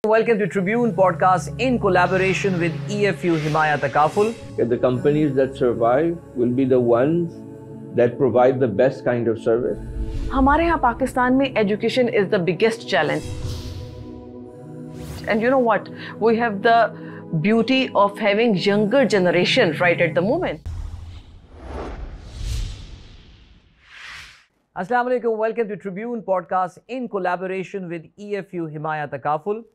Welcome to Tribune Podcast in collaboration with EFU Himayat Takaful. The companies that survive will be the ones that provide the best kind of service. हमारे यहाँ पाकिस्तान में education is the biggest challenge. And you know what? We have the beauty of having younger generation right at the moment. Assalamu alaikum. Welcome to Tribune Podcast in collaboration with EFU Himayat Takaful.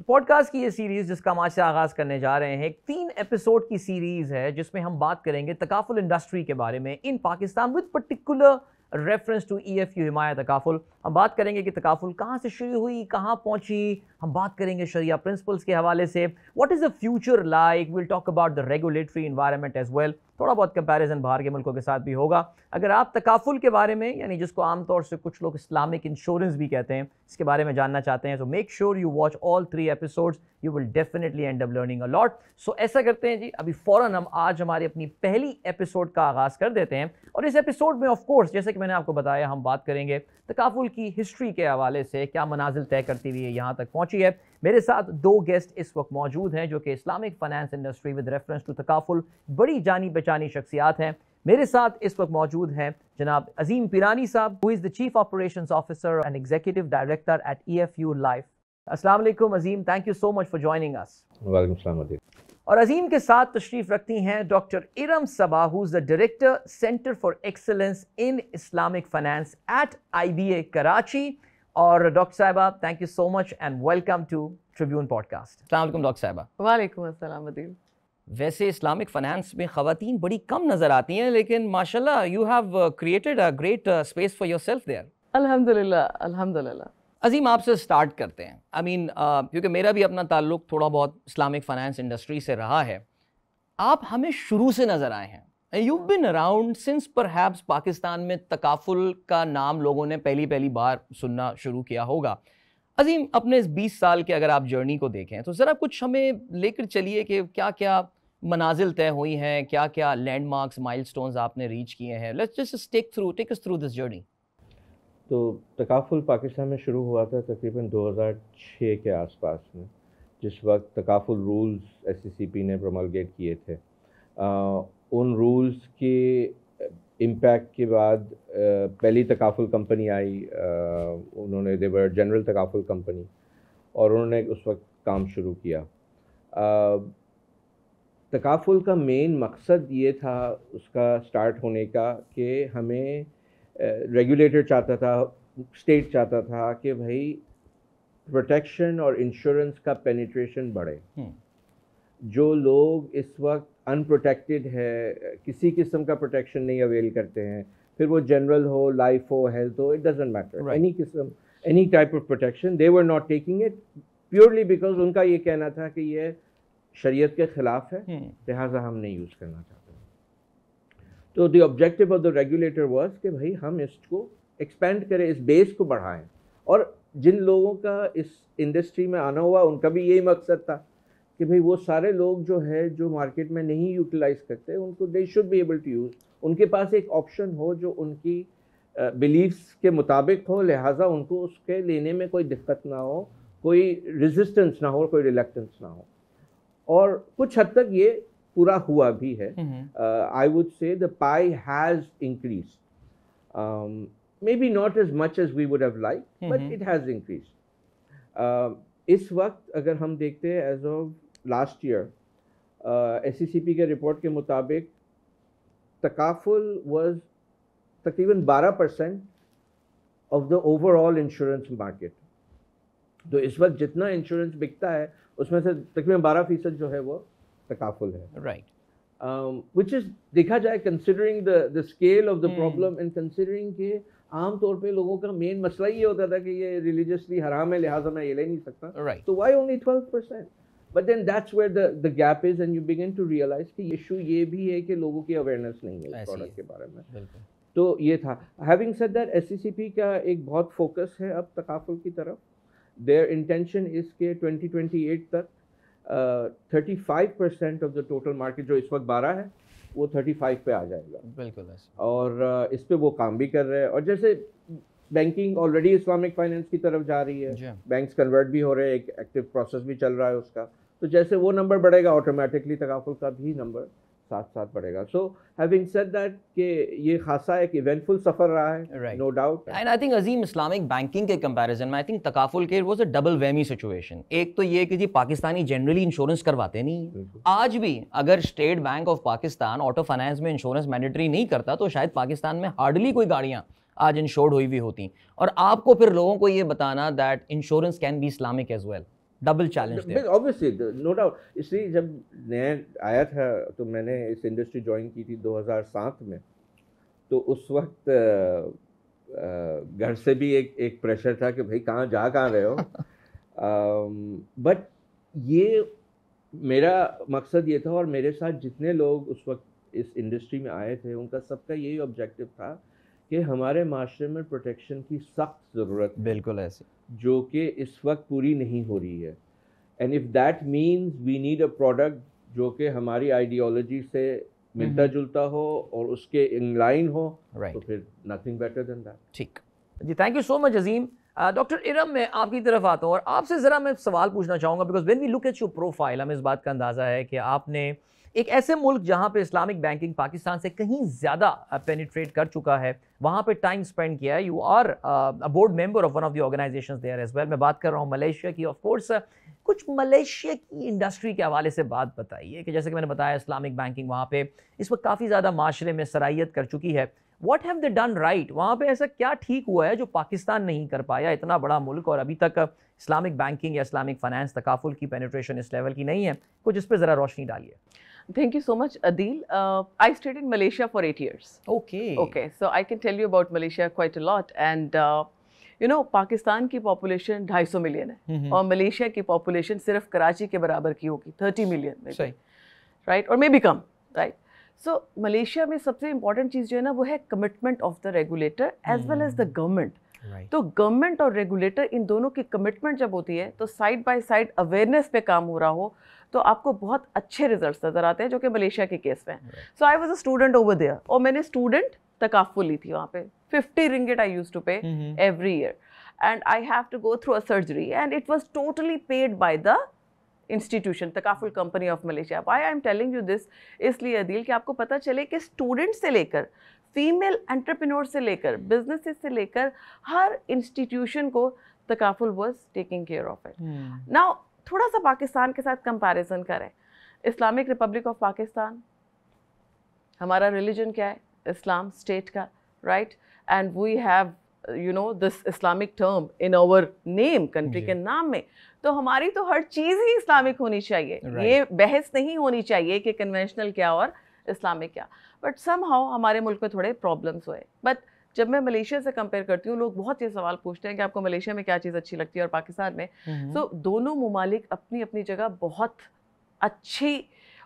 Podcast की ये series जिसका हम आज से आगाज़ करने जा रहे हैं, एक 3 एपिसोड की सीरीज़ है जिसमें हम बात करेंगे तकाफुल इंडस्ट्री के बारे में in Pakistan with particular reference to EFU Himayat Takaful. हम बात करेंगे कि तकाफुल कहाँ से शुरू हुई, कहाँ पहुँची। हम बात करेंगे शरिया प्रिंसिपल्स के हवाले से, what is the future like. Will talk about the regulatory environment as well. थोड़ा बहुत कंपैरिजन बाहर के मुल्कों के साथ भी होगा। अगर आप तकाफुल के बारे में, यानी जिसको आमतौर से कुछ लोग इस्लामिक इंश्योरेंस भी कहते हैं, इसके बारे में जानना चाहते हैं, तो make sure you watch all 3 episodes. You will definitely end up learning a lot. So ऐसा करते हैं जी, अभी फ़ौरन हम आज हमारी अपनी पहली एपिसोड का आगाज़ कर देते हैं। और इस एपिसोड में ऑफ कोर्स, जैसे कि मैंने आपको बताया, हम बात करेंगे तकाफुल की हिस्ट्री के हवाले से, क्या मनाजिल तय करती हुई यहाँ तक पहुँची है। मेरे साथ 2 गेस्ट इस वक्त मौजूद हैं जो कि Islamic finance industry with reference to तकाफुल बड़ी जानी पहचानी शख्सियात हैं। मेरे साथ इस वक्त मौजूद हैं जनाब अजीम पिरानी साहब, who is the chief operations officer and executive director at EFU life. अस्सलाम वालेकुम Azeem, thank you so much for joining us. वालेकुम अस्सलाम। और अजीम के साथ तशरीफ़ रखती हैं doctor Iram Saba, who is the director centre for excellence in Islamic finance at IBA Karachi. और डॉक्टर साहिबा, thank you so much and welcome to Tribune podcast. अस्सलाम वालेकुम डॉक्टर साहिबा। वालेकुम अस्सलाम अदील। वैसे इस्लामिक फाइनेंस में ख़वातीन बड़ी कम नज़र आती हैं, लेकिन माशाल्लाह you have created a great space for yourself there. अल्हम्दुलिल्लाह अल्हम्दुलिल्लाह। अजीम, आपसे स्टार्ट करते हैं। आई मीन क्योंकि मेरा भी अपना ताल्लुक़ थोड़ा बहुत इस्लामिक फाइनेंस इंडस्ट्री से रहा है। आप हमें शुरू से नज़र आए हैं। You been around since perhaps Pakistan में तकाफुल का नाम लोगों ने पहली बार सुनना शुरू किया होगा। अजीम, अपने इस 20 साल के अगर आप जर्नी को देखें तो ज़रा कुछ हमें लेकर चलिए कि क्या क्या मनाजिल तय हुई हैं, क्या क्या लैंडमार्क्स, माइलस्टोन्स आपने रीच किए हैं। Let's just take us through this journey. तो तकाफुल पाकिस्तान में शुरू हुआ था तकरीबन 2006 के आसपास में, जिस वक्त तकाफुल रूल्स SCCP ने प्रोमलगेट किए थे। उन रूल्स के इम्पैक्ट के बाद पहली तकाफुल कंपनी आई, उन्होंने देवर जनरल तकाफुल कंपनी, और उन्होंने उस वक्त काम शुरू किया। तकाफुल का मेन मकसद ये था उसका स्टार्ट होने का कि हमें रेगुलेटर चाहता था, स्टेट चाहता था कि भाई प्रोटेक्शन और इंश्योरेंस का पेनिट्रेशन बढ़े। जो लोग इस वक्त अनप्रोटेक्टेड है, किसी किस्म का प्रोटेक्शन नहीं अवेल करते हैं, फिर वो जनरल हो, लाइफ हो, हेल्थ हो, इट डजंट मैटर, एनी किस्म, any type of protection, they were not taking it purely because उनका ये कहना था कि ये शरीयत के ख़िलाफ़ है, लिहाजा हम नहीं यूज़ करना चाहते। तो the objective of the regulator was कि भाई हम इसको एक्सपेंड करें, इस बेस को बढ़ाएं। और जिन लोगों का इस इंडस्ट्री में आना हुआ उनका भी यही मकसद था कि भाई वो सारे लोग जो है जो मार्केट में नहीं यूटिलाइज़ करते, उनको they should be able to use, उनके पास एक ऑप्शन हो जो उनकी बिलीफ्स के मुताबिक हो, लिहाजा उनको उसके लेने में कोई दिक्कत ना हो, कोई रेजिस्टेंस ना हो, कोई रिलक्टेंस ना हो। और कुछ हद तक ये पूरा हुआ भी है। I would say the pi has increased, maybe not as much as we would have liked, but it has increased. इस वक्त अगर हम देखते हैं as of last year, SCCP के रिपोर्ट के मुताबिक तकाफुल वाज तकरीबन 12% of the overall insurance market. तो इस वक्त जितना इंश्योरेंस बिकता है उसमें से तकरीबन 12% जो है वो तकाफुल है। राइट। विच इज़, देखा जाए considering the scale of the problem and considering के आम तौर पे लोगों का मेन मसला ये होता था कि ये रिलीजियसली हराम है, लिहाजा मैं ये ले नहीं सकता। Right. तो why only 12%? But then that's where the gap is and you begin to realize कि इशू ये भी है कि लोगों की अवेयरनेस नहीं है इस प्रोडक्ट के बारे में। तो ये था। Having said that, SCCP का एक बहुत फोकस है अब तकाफुल की तरफ। Their intention is कि 2028 तक 35% ऑफ द टोटल मार्केट जो इस वक्त 12 है वो 35 पे आ जाएगा। बिल्कुल। और इस पे वो काम भी कर रहे हैं। और जैसे बैंकिंग ऑलरेडी इस्लामिक फाइनेंस की तरफ जा रही है, बैंक्स कन्वर्ट भी हो रहे हैं, एक एक्टिव प्रोसेस भी चल रहा है उसका, तो जैसे वो नंबर बढ़ेगा ऑटोमेटिकली तकाफुल का भी नंबर साथ साथ बढ़ेगा. सो हैविंग सेड दैट कि ये खासा एक इवेंटफुल सफ़र रहा है, no doubt. And I think Azeem Islamic banking के कंपैरिजन में आई थिंक तकाफुल के was a double whammy situation. एक तो ये कि जी पाकिस्तानी जनरली इंश्योरेंस करवाते नहीं है. आज भी अगर state bank of Pakistan auto finance में इंश्योरेंस मैंडेटरी नहीं करता तो शायद पाकिस्तान में हार्डली कोई गाड़ियाँ आज इंश्योर्ड हुई भी होती. और आपको फिर लोगों को ये बताना that insurance can be Islamic as well, double challenge. Obviously no doubt. इसलिए जब नया आया था तो मैंने इस इंडस्ट्री ज्वाइन की थी 2007 में, तो उस वक्त घर से भी एक प्रेशर था कि भाई कहाँ रहे हो. बट ये मेरा मकसद ये था, और मेरे साथ जितने लोग उस वक्त इस इंडस्ट्री में आए थे उनका सबका यही ऑब्जेक्टिव था कि हमारे माशरे में प्रोटेक्शन की सख्त ज़रूरत, बिल्कुल ऐसे, जो कि इस वक्त पूरी नहीं हो रही है. And if that means we need a product जो कि हमारी आइडियोलॉजी से मिलता जुलता हो और उसके इन लाइन हो, तो फिर नथिंग बेटर देन दैट. ठीक जी, thank you so much Azeem. Doctor Iram, मैं आपकी तरफ आता हूँ और आपसे ज़रा मैं सवाल पूछना चाहूँगा, because when we look at your profile हमें इस बात का अंदाज़ा है कि आपने एक ऐसे मुल्क जहाँ पे इस्लामिक बैंकिंग पाकिस्तान से कहीं ज़्यादा पेनिट्रेट कर चुका है, वहाँ पे टाइम स्पेंड किया है. You are a board member of one of the organisations there as well. मैं बात कर रहा हूँ मलेशिया की. ऑफ कोर्स कुछ मलेशिया की इंडस्ट्री के हवाले से बात बताइए कि जैसे कि मैंने बताया इस्लामिक बैंकिंग वहाँ पे इस वक्त काफ़ी ज़्यादा माशरे में सराहियत कर चुकी है. What have they done right? वहाँ पे ऐसा क्या ठीक हुआ है जो पाकिस्तान नहीं कर पाया? इतना बड़ा मुल्क और अभी तक इस्लामिक बैंकिंग या इस्लामिक फाइनेंस तकाफुल की पेनिट्रेशन इस लेवल की नहीं है. कुछ इस पर ज़रा रोशनी डालिए. Thank you so much, Adil. I stayed in Malaysia for 8 years. Okay, so I can tell you about Malaysia quite a lot. And Pakistan की पॉपुलेशन 250 मिलियन है और मलेशिया की पॉपुलेशन सिर्फ कराची के बराबर की होगी, 30 मिलियन में, राइट, और मे बी कम, राइट. सो मलेशिया में सबसे इम्पॉर्टेंट चीज़ जो है ना वो है commitment of the regulator as well as the government. तो गवर्नमेंट और रेगुलेटर इन दोनों की कमिटमेंट जब होती है तो साइड बाय साइड अवेयरनेस पे काम हो रहा हो तो आपको बहुत अच्छे रिजल्ट्स नजर आते हैं, जो कि मलेशिया के केस में. So I was a student over there और मैंने स्टूडेंट तकाफुल ली थी वहाँ पे. 50 ringgit I used to pay every year and I have to go through a surgery and it was totally paid by the institution, takaful company of Malaysia. Why I am telling you this? इसलिए अदील कि आपको पता चले कि student से लेकर female entrepreneur से लेकर बिजनेसेस से लेकर हर इंस्टीट्यूशन को तकाफुल was taking care of it. Now थोड़ा सा पाकिस्तान के साथ कंपैरिजन करें. इस्लामिक रिपब्लिक ऑफ पाकिस्तान, हमारा रिलीजन क्या है? इस्लाम स्टेट का, right. And we have this Islamic term in our name, country के नाम में. तो हमारी तो हर चीज़ ही इस्लामिक होनी चाहिए. ये बहस नहीं होनी चाहिए कि कन्वेंशनल क्या और इस्लामिक क्या. बट समहाउ हमारे मुल्क में थोड़े प्रॉब्लम्स हुए. बट जब मैं मलेशिया से कंपेयर करती हूँ, लोग बहुत ये सवाल पूछते हैं कि आपको मलेशिया में क्या चीज़ अच्छी लगती है और पाकिस्तान में. तो दोनों ममालिक अपनी अपनी जगह बहुत अच्छी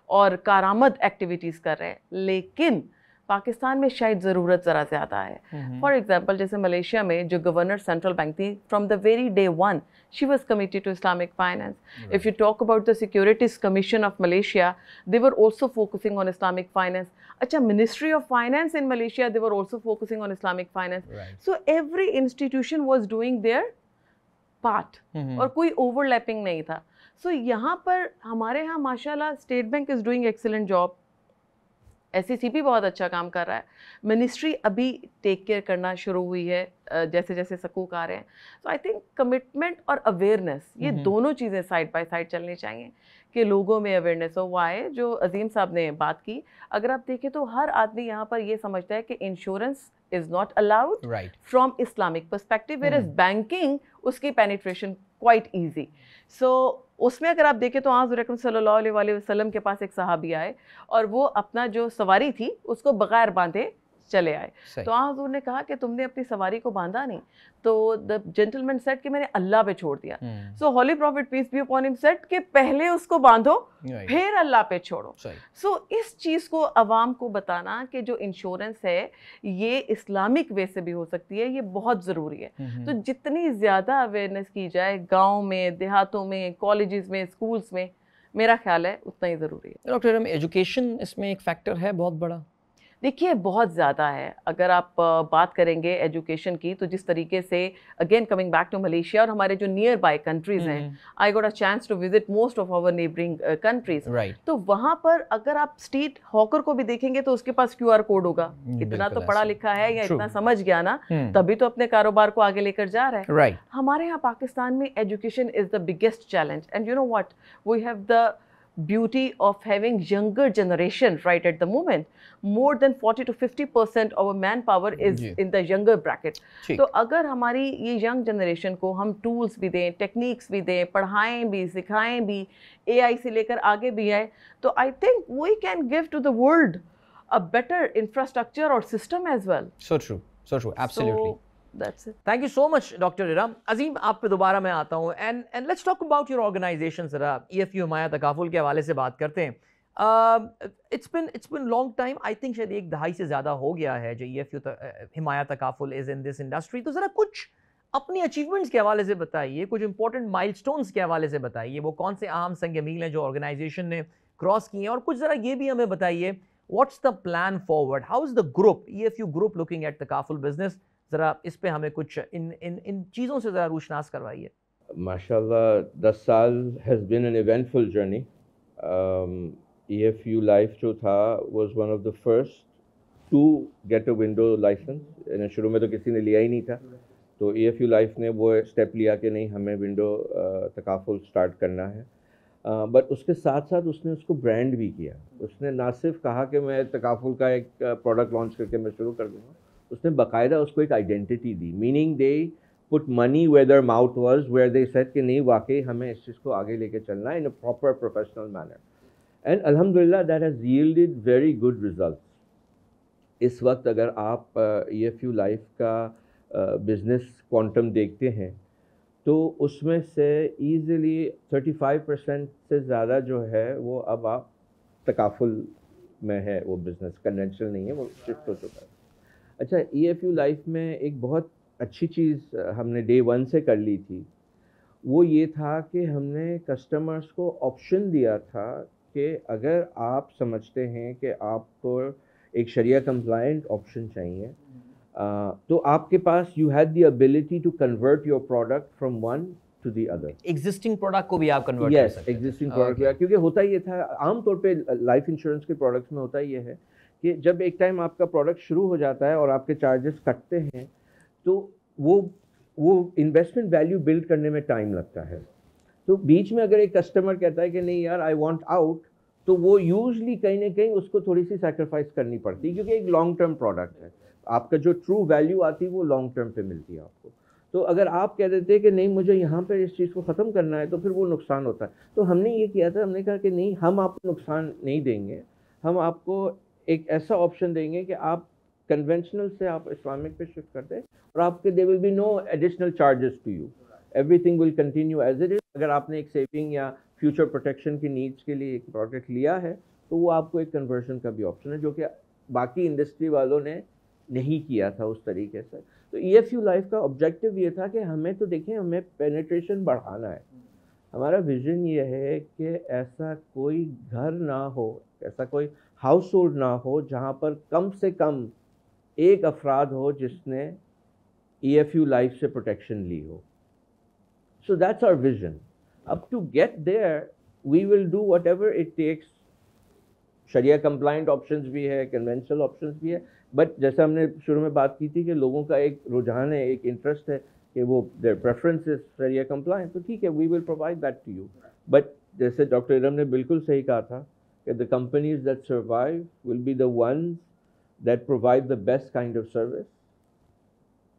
और कारामद एक्टिविटीज़ कर रहे हैं, लेकिन पाकिस्तान में शायद ज़रूरत ज़रा ज़्यादा है. फॉर एग्जांपल जैसे मलेशिया में जो गवर्नर सेंट्रल बैंक थी, from the very day one she was committed to Islamic finance. If you talk about the securities commission of Malaysia, they were also focusing on Islamic finance. अच्छा, ministry of finance in Malaysia, they were also focusing on Islamic finance. So every institution was doing their part और कोई overlapping नहीं था. सो यहाँ पर हमारे यहाँ माशाल्लाह state bank is doing excellent job. SCCP बहुत अच्छा काम कर रहा है. मिनिस्ट्री अभी टेक केयर करना शुरू हुई है जैसे जैसे सकूक आ रहे हैं. सो आई थिंक कमिटमेंट और अवेयरनेस, ये दोनों चीज़ें साइड बाय साइड चलनी चाहिए कि लोगों में अवेयरनेस हो. वाई जो अजीम साहब ने बात की, अगर आप देखें तो हर आदमी यहाँ पर ये समझता है कि insurance is not allowed from Islamic perspective, where is banking उसकी पेनिट्रेशन क्वाइट ईजी. सो उसमें अगर आप देखें तो हुज़ूर अकरम सल्लल्लाहु अलैहि वसल्लम के पास एक सहाबी आए और वो अपना जो सवारी थी उसको बगैर बांधे चले आए. तो हुज़ूर ने कहा कि तुमने अपनी सवारी को बांधा नहीं. तो द जेंटलमैन सेड कि मैंने अल्लाह पे छोड़ दिया. So holy prophet peace be upon him said कि पहले उसको बांधो फिर अल्लाह पे छोड़ो. सो इस चीज़ को अवाम को बताना कि जो इंश्योरेंस है ये इस्लामिक वे से भी हो सकती है, ये बहुत ज़रूरी है. तो जितनी ज़्यादा अवेयरनेस की जाए गाँव में, देहातों में, कॉलेजेस में, स्कूल्स में, मेरा ख्याल है उतना ही ज़रूरी है. डॉक्टर, एजुकेशन इसमें एक फैक्टर है बहुत बड़ा. देखिए बहुत ज़्यादा है। अगर आप बात करेंगे एजुकेशन की, तो जिस तरीके से again coming back to Malaysia और हमारे जो नियर बाय कंट्रीज़ हैं, I got a chance to visit most of our neighbouring countries, तो वहाँ पर अगर आप स्ट्रीट हॉकर को भी देखेंगे तो उसके पास QR कोड होगा। इतना तो पढ़ा लिखा है या इतना समझ गया ना, तभी तो अपने कारोबार को आगे लेकर जा रहा है। हमारे यहाँ पाकिस्तान में education is the biggest challenge, and you know what, we have the beauty of having younger generation right at the moment. More than 40 to 50% our manpower is in the younger bracket. तो अगर हमारी ये young generation को हम tools भी दें, techniques भी दें, पढ़ाएं भी, सिखाएं भी, AI से लेकर आगे भी आए, तो I think we can give to the world a better infrastructure or system as well. So true, absolutely. So, that's it. Thank you so much, Dr. Iram. Azim, आप पे दोबारा मैं आता हूँ, and let's talk about your organization. जरा EFU हिमाया takaful के हवाले से बात करते हैं. It's been long time. I think शायद 1 दहाई से ज़्यादा हो गया है जो EFU हिमाया तकाफुल is in this industry. तो ज़रा कुछ अपनी अचीवमेंट्स के हवाले से बताइए, कुछ इंपॉर्टेंट माइलस्टोन्स के हवाले से बताइए, वो कौन से अहम संग मील हैं जो ऑर्गेनाइजेशन ने क्रॉस किए हैं, और कुछ ज़रा ये भी हमें बताइए, what's the plan forward? How is the group, EFU group, looking at takaful business? ज़रा इस पे हमें कुछ इन चीज़ों से ज़रा रोशनास करवाइए। माशाल्लाह 10 साल has been an eventful journey. EFU life जो था was one of the first to get a window licence. शुरू में तो किसी ने लिया ही नहीं था, तो EFU लाइफ ने वो स्टेप लिया कि नहीं, हमें विंडो तकाफुल स्टार्ट करना है। बट उसके साथ साथ उसने उसको ब्रांड भी किया। उसने ना सिर्फ कहा कि मैं तकाफुल का एक प्रोडक्ट लॉन्च करके मैं शुरू कर दूँगा, उसने बाकायदा उसको एक आइडेंटिटी दी। Meaning they put money where their mouth was, where they said कि नहीं वाकई हमें इस चीज़ को आगे लेके चलना है in a proper professional manner, and अल्हम्दुलिल्लाह that has yielded very good results. इस वक्त अगर आप EFU लाइफ का बिज़नेस क्वांटम देखते हैं तो उसमें से ईज़िली 35% से ज़्यादा जो है वो अब आप तकाफुल में है, वो बिज़नेस कन्वेंशनल नहीं है, वो शिफ्ट हो चुका है। अच्छा, EFU लाइफ में एक बहुत अच्छी चीज़ हमने डे 1 से कर ली थी, वो ये था कि हमने कस्टमर्स को ऑप्शन दिया था कि अगर आप समझते हैं कि आपको एक शरिया कंप्लायंट ऑप्शन चाहिए, तो आपके पास you had the ability to convert your product from one to the other. Existing product को भी आप कन्वर्ट कर सकते हैं। एग्जिस्टिंग प्रोडक्ट, क्योंकि होता ये था आमतौर पे लाइफ इंश्योरेंस के प्रोडक्ट्स में होता ये है कि जब एक टाइम आपका प्रोडक्ट शुरू हो जाता है और आपके चार्जेस कटते हैं तो वो इन्वेस्टमेंट वैल्यू बिल्ड करने में टाइम लगता है। तो बीच में अगर एक कस्टमर कहता है कि नहीं यार आई वांट आउट, तो वो यूजली कहीं ना कहीं उसको थोड़ी सी सैक्रिफाइस करनी पड़ती है, क्योंकि एक लॉन्ग टर्म प्रोडक्ट है। आपका जो ट्रू वैल्यू आती है वो लॉन्ग टर्म पे मिलती है आपको। तो अगर आप कह देते हैं कि नहीं मुझे यहाँ पर इस चीज़ को ख़त्म करना है, तो फिर वो नुकसान होता है। तो हमने ये किया था, हमने कहा कि नहीं, हम आपको नुकसान नहीं देंगे, हम आपको एक ऐसा ऑप्शन देंगे कि आप कन्वेंशनल से आप इस्लामिक पे शिफ्ट कर दें और आपके there will be no additional charges to you, everything will continue as it is. अगर आपने एक सेविंग या फ्यूचर प्रोटेक्शन की नीड्स के लिए एक प्रोडक्ट लिया है तो वो आपको एक कन्वर्जन का भी ऑप्शन है, जो कि बाकी इंडस्ट्री वालों ने नहीं किया था उस तरीके से। तो EFU लाइफ का ऑब्जेक्टिव ये था कि हमें तो देखें, हमें पेनिट्रेशन बढ़ाना है। हमारा विजन ये है कि ऐसा कोई घर ना हो, ऐसा कोई हाउस होल्ड ना हो जहाँ पर कम से कम एक अफराद हो जिसने EFU लाइफ से प्रोटेक्शन ली हो। So that's our vision. अब to get there we will do whatever it takes. शरिया कंप्लाइंट ऑप्शंस भी है, कन्वेंशनल ऑप्शंस भी है, बट जैसे हमने शुरू में बात की थी कि लोगों का एक रुझान है, एक इंटरेस्ट है कि वो देयर प्रेफरेंस इज शरिया कंप्लाइंट, तो ठीक है, we will provide that to you. But जैसे डॉक्टर इरम ने बिल्कुल सही कहा था कि the companies that survive will be the ones that provide the best kind of service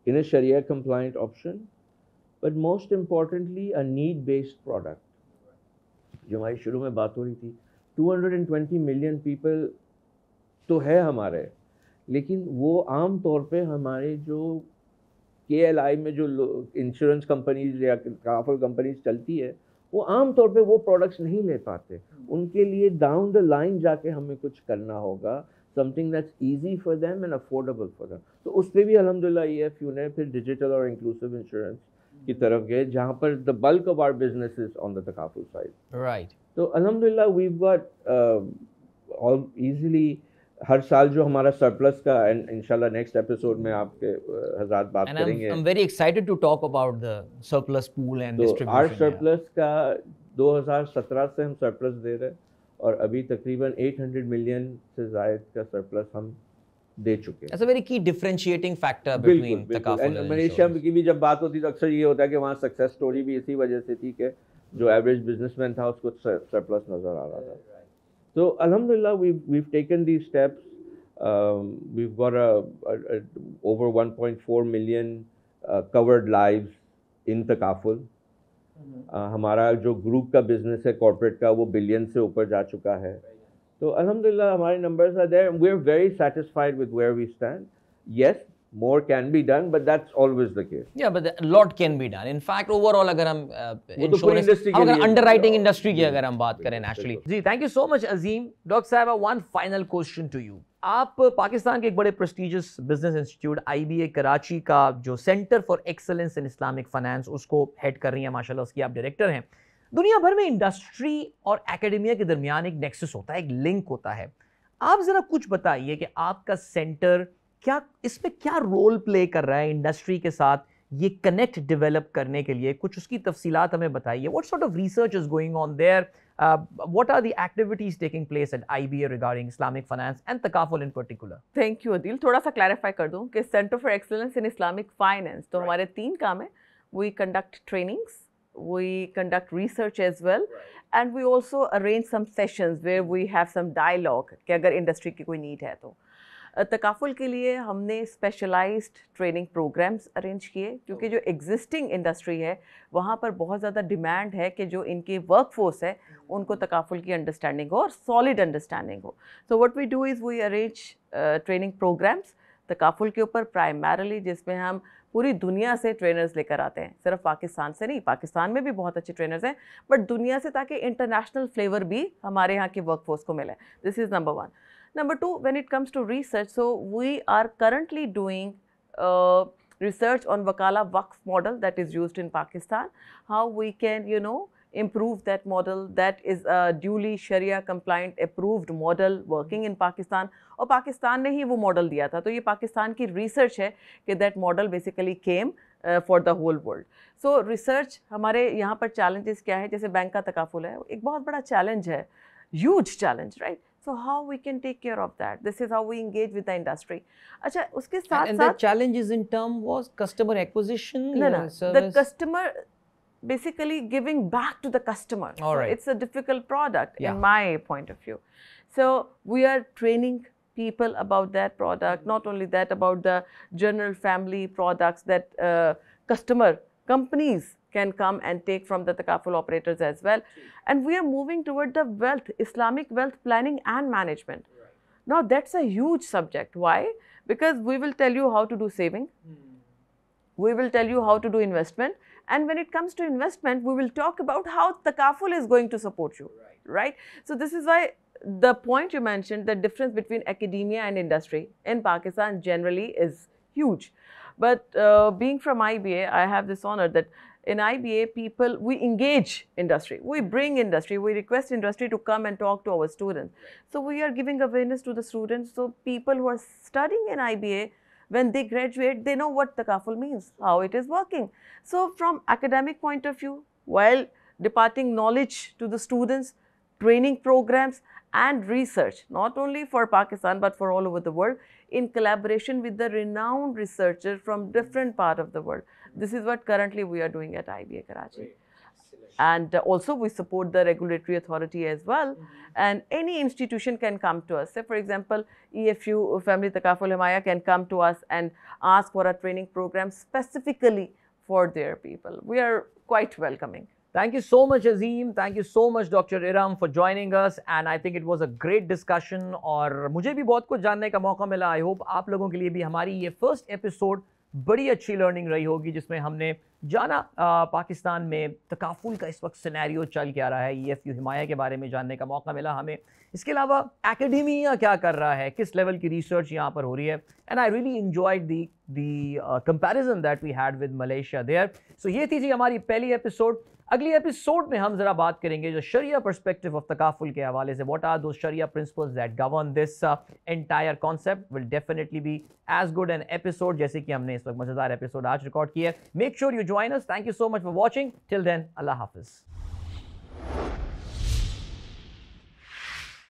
in a शरिया compliant option, but most importantly a need based product. जो हमारी शुरू में बात हो रही थी, 220 मिलियन पीपल तो है हमारे, लेकिन वो आम तौर पे हमारे जो KLI में जो इंश्योरेंस कंपनीज या तकाफुल कंपनीज चलती है, वो आम तौर पे वो प्रोडक्ट्स नहीं ले पाते। उनके लिए डाउन द लाइन जाके हमें कुछ करना होगा, something that's easy for them and affordable for them. तो उस पर भी अल्हम्दुलिल्लाह EFU ने फिर डिजिटल और इंक्लूसिव इंश्योरेंस की तरफ गए, जहाँ पर the bulk of our business is on the तकाफुल साइड। राइट। तो अल्हम्दुलिल्लाह वी गॉट ऑल इजीली हर साल जो हमारा सरप्लस का, एंड इंशाल्लाह नेक्स्ट एपिसोड में आपके हजरात बात करेंगे। I'm very excited to talk about the surplus pool and distribution. आर सरप्लस का 2017 से हम सरप्लस दे रहे हैं और अभी तकरीबन 800 मिलियन से ज़ायद का सरप्लस हम दे चुके हैं। That's a very key differentiating factor between takaful and Malaysia की भी जब बात होती है तो अक्सर ये होता है कि वहाँ सक्सेस स्टोरी भी इसी वजह से थी कि जो एवरेज बिजनेसमैन था उसको सरप्लस नज़र आ रहा था। तो अल्हम्दुलिल्लाह we've taken these steps. We've got a over 1.4 million covered lives in takaful. हमारा जो ग्रुप का बिजनेस है कॉर्पोरेट का वो बिलियन से ऊपर जा चुका है। तो अल्हम्दुलिल्लाह हमारे numbers are there. We're very satisfied with where we stand. Yes, more can be done, but that's always the case. Yeah, but a lot can be done. In fact, overall अगर हम इंश्योरेंस अगर underwriting industry की अगर हम बात करें naturally. जी, thank you so much Azeem. Doctor साहब, one final question to you. आप पाकिस्तान के एक बड़े prestigious business institute IBA Karachi का जो centre for excellence in Islamic finance उसको हेड कर रही हैं, माशाल्लाह उसकी आप डायरेक्टर हैं। दुनिया भर में इंडस्ट्री और एकेडमिया के दरमियान एक नेक्सस होता है, एक लिंक होता है। आप ज़रा कुछ बताइए कि आपका सेंटर क्या इसमें क्या रोल प्ले कर रहा है इंडस्ट्री के साथ, ये कनेक्ट डेवलप करने के लिए कुछ उसकी तफसीलात हमें बताइए। What sort of research is going on there, what are the activities taking place at IBA regarding Islamic finance and तकाफुल in particular. Thank you Adeel. थोड़ा सा क्लैरिफाई कर दूं कि centre for excellence in Islamic finance तो हमारे 3 काम है। We conduct trainings, we conduct research as well, and we also arrange some sessions where we have some dialogue कि अगर इंडस्ट्री की कोई नीड है तो। तकाफुल के लिए हमने स्पेशलाइज्ड ट्रेनिंग प्रोग्राम्स अरेंज किए क्योंकि जो एग्जिस्टिंग इंडस्ट्री है वहाँ पर बहुत ज़्यादा डिमांड है कि जो इनकी वर्कफोर्स है उनको तकाफुल की अंडरस्टैंडिंग हो और सॉलिड अंडरस्टैंडिंग हो। So what we do is we arrange training programs तकाफुल के ऊपर प्राइमरली, जिसमें हम पूरी दुनिया से ट्रेनर्स लेकर आते हैं, सिर्फ पाकिस्तान से नहीं, पाकिस्तान में भी बहुत अच्छे ट्रेनर्स हैं, बट दुनिया से, ताकि इंटरनेशनल फ्लेवर भी हमारे यहाँ के वर्कफोर्स को मिले। This is number 1। Number 2, when it comes to research, so we are currently doing research on Wakala Waqf model that is used in Pakistan, how we can, improve that model. That is a duly Sharia compliant approved model working in Pakistan, और पाकिस्तान ने ही वो model दिया था। तो ये पाकिस्तान की research है कि that model basically came for the whole world. So research हमारे यहाँ पर चैलेंजेस क्या है, जैसे बैंक का तकाफुल है, एक बहुत बड़ा चैलेंज है, huge challenge, right? So how we can take care of that? This is how we engage with the industry. अच्छा, उसके साथ and the challenges in term was customer acquisition. No, the customer basically giving back to the customer. All right. So it's a difficult product in my point of view. So we are training people about that product. Not only that, about the general family products that customer companies can come and take from the takaful operators as well. And we are moving toward the wealth, Islamic wealth planning and management. Right. Now that's a huge subject. Why? Because we will tell you how to do saving. We will tell you how to do investment. And when it comes to investment, we will talk about how takaful is going to support you. Right? So this is why the point you mentioned, the difference between academia and industry in Pakistan generally is huge. But being from IBA, I have this honor that in IBA, people, we engage industry, we bring industry, we request industry to come and talk to our students. So we are giving awareness to the students. So people who are studying in IBA, when they graduate, they know what takaful means, how it is working. So from academic point of view, while departing knowledge to the students, training programs and research, not only for Pakistan, but for all over the world, in collaboration with the renowned researchers from different parts of the world. This is what currently we are doing at IBA Karachi. And also we support the regulatory authority as well. And any institution can come to us. Say for example, EFU, Family Takaful Himaya, can come to us and ask for a training program specifically for their people. We are quite welcoming. Thank you so much, Azim. Thank you so much, Dr. Iram, for joining us. And I think it was a great discussion. और मुझे भी बहुत कुछ जानने का मौका मिला. I hope आप लोगों के लिए भी हमारी ये first episode बड़ी अच्छी लर्निंग रही होगी, जिसमें हमने जाना पाकिस्तान में तकाफुल का इस वक्त सिनेरियो चल क्या रहा है, EFU हिमाया के बारे में जानने का मौका मिला हमें. इसके अलावा एकेडमिया क्या कर रहा है, किस लेवल की रिसर्च यहाँ पर हो रही है. And I really enjoyed the comparison that we had with Malaysia there. So ये थी जी हमारी पहली एपिसोड. अगली एपिसोड में हम जरा बात करेंगे जो शरिया पर्सपेक्टिव ऑफ तकाफुल के हवाले से, व्हाट आर दोस शरिया principles that govern this entire concept, will definitely be as good an episode जैसे कि हमने इस वक्त मजेदार एपिसोड आज रिकॉर्ड किया है. Make sure you join us. Thank you so much for watching. Till then, अल्लाह हाफिज.